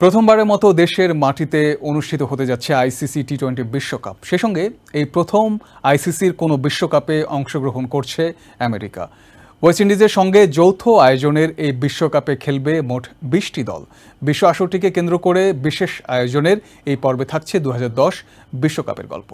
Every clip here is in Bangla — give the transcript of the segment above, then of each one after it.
প্রথমবারের মতো দেশের মাটিতে অনুষ্ঠিত হতে যাচ্ছে আইসিসি টি-20 বিশ্বকাপ। সে সঙ্গে এই প্রথম আইসিসির কোনো বিশ্বকাপে অংশগ্রহণ করছে আমেরিকা। ওয়েস্ট ইন্ডিজের সঙ্গে যৌথ আয়োজনের এই বিশ্বকাপে খেলবে মোট 20টি দল। বিশ্ব আসরটিকে কেন্দ্র করে বিশেষ আয়োজনের এই পর্বে থাকছে 2010 বিশ্বকাপের গল্প।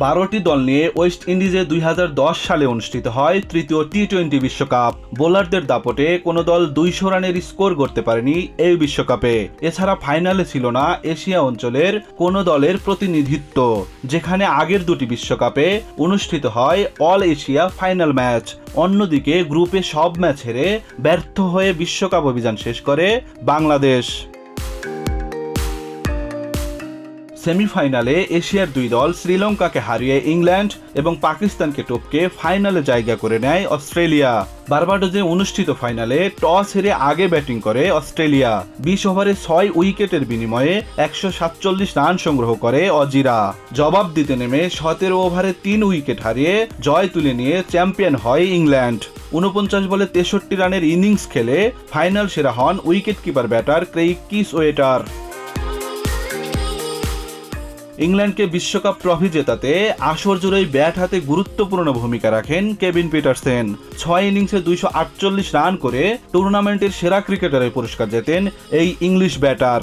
12টি দল নিয়ে ওয়েস্ট ইন্ডিজে 2010 সালে অনুষ্ঠিত হয় তৃতীয় টি-20 বিশ্বকাপ। বোলারদের দাপটে কোনো দল 200 রানের স্কোর করতে পারেনি এই বিশ্বকাপে। এছাড়া ফাইনালে ছিল না এশিয়া অঞ্চলের কোনো দলের প্রতিনিধিত্ব, যেখানে আগের দুটি বিশ্বকাপে অনুষ্ঠিত হয় অল এশিয়া ফাইনাল ম্যাচ। অন্যদিকে গ্রুপে সব ম্যাচ হেরে ব্যর্থ হয়ে বিশ্বকাপ অভিযান শেষ করে বাংলাদেশ। সেমিফাইনালে এশিয়ার দুই দল শ্রীলঙ্কাকে হারিয়ে ইংল্যান্ড এবং পাকিস্তানকে টপকে ফাইনালে জায়গা করে নেয় অস্ট্রেলিয়া। বারবাডোজে অনুষ্ঠিত ফাইনালে টস হেরে আগে ব্যাটিং করে অস্ট্রেলিয়া। 20 ওভারে 6 উইকেটের বিনিময়ে 147 রান সংগ্রহ করে অজিরা। জবাব দিতে নেমে 17 ওভারে 3 উইকেট হারিয়ে জয় তুলে নিয়ে চ্যাম্পিয়ন হয় ইংল্যান্ড। 49 বলে 63 রানের ইনিংস খেলে ফাইনাল সেরা হন উইকেট কিপার ব্যাটার ক্রেইগ কিসওয়েটার। ইংল্যান্ডকে বিশ্বকাপ ট্রফি জেতাতে আসর জুড়েই ব্যাট হাতে গুরুত্বপূর্ণ ভূমিকা রাখেন কেভিন পিটারসেন। 6 ইনিংসে 248 রান করে টুর্নামেন্টের সেরা ক্রিকেটারের পুরস্কার জেতেন এই ইংলিশ ব্যাটার।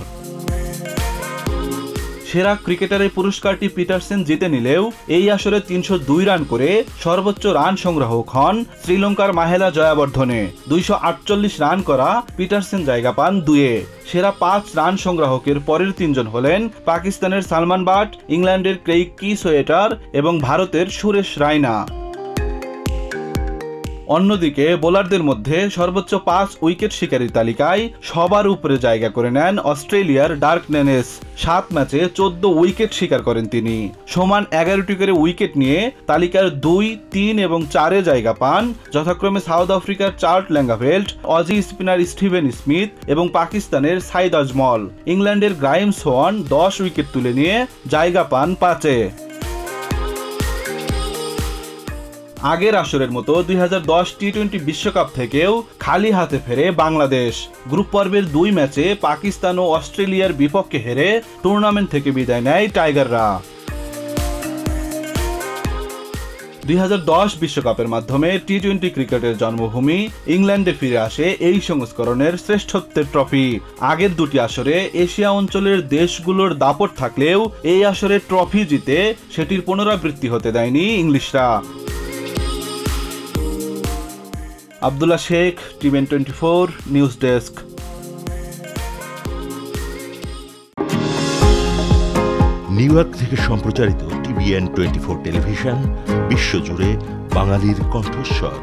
সেরা ক্রিকেটারের পুরস্কারটি পিটারসেন জিতে নিলেও এই আসরে 302 রান করে সর্বোচ্চ রান সংগ্রাহক হন শ্রীলঙ্কার মাহেলা জয়াবর্ধনে। 248 রান করা পিটারসেন জায়গা পান 2-এ। সেরা 5 রান সংগ্রাহকের পরের 3 জন হলেন পাকিস্তানের সালমান বাট, ইংল্যান্ডের ক্রেইগ কিসওয়েটার এবং ভারতের সুরেশ রায়না। অন্যদিকে বোলারদের মধ্যে সর্বোচ্চ 5 উইকেট শিকারীর তালিকায় সবার উপরে জায়গা করে নেন অস্ট্রেলিয়ার ডার্ক নেনেস। 7 ম্যাচে 14 উইকেট শিকার করেন তিনি। সমান 11টি করে উইকেট নিয়ে তালিকার 2, 3 এবং 4-এ জায়গা পান যথাক্রমে সাউথ আফ্রিকার Charles Langeveldt, Aussie spinner Steven Smith এবং পাকিস্তানের সাইদ আজমল। ইংল্যান্ডের গ্রাইম সোয়ান 10 উইকেট তুলে নিয়ে জায়গা পান 5-এ। আগের আসরের মতো 2010 টি-20 বিশ্বকাপ থেকেও খালি হাতে ফেরে বাংলাদেশ। গ্রুপ পর্বের 2 ম্যাচে পাকিস্তান ও অস্ট্রেলিয়ার বিপক্ষে হেরে টুর্নামেন্ট থেকে বিদায় নেয় টাইগাররা। 2010 বিশ্বকাপের মাধ্যমে টি-20 ক্রিকেটের জন্মভূমি ইংল্যান্ডে ফিরে আসে এই সংস্করণের শ্রেষ্ঠত্বের ট্রফি। আগের দুটি আসরে এশিয়া অঞ্চলের দেশগুলোর দাপট থাকলেও এই আসরে ট্রফি জিতে সেটির পুনরাবৃত্তি হতে দেয়নি ইংলিশরা। Abdullah Sheikh, TVN 24 news desk. New York থেকে সম্প্রচারিত টিভিএন 24 টেলিভিশন বিশ্বজুড়ে বাঙালির কণ্ঠস্বর।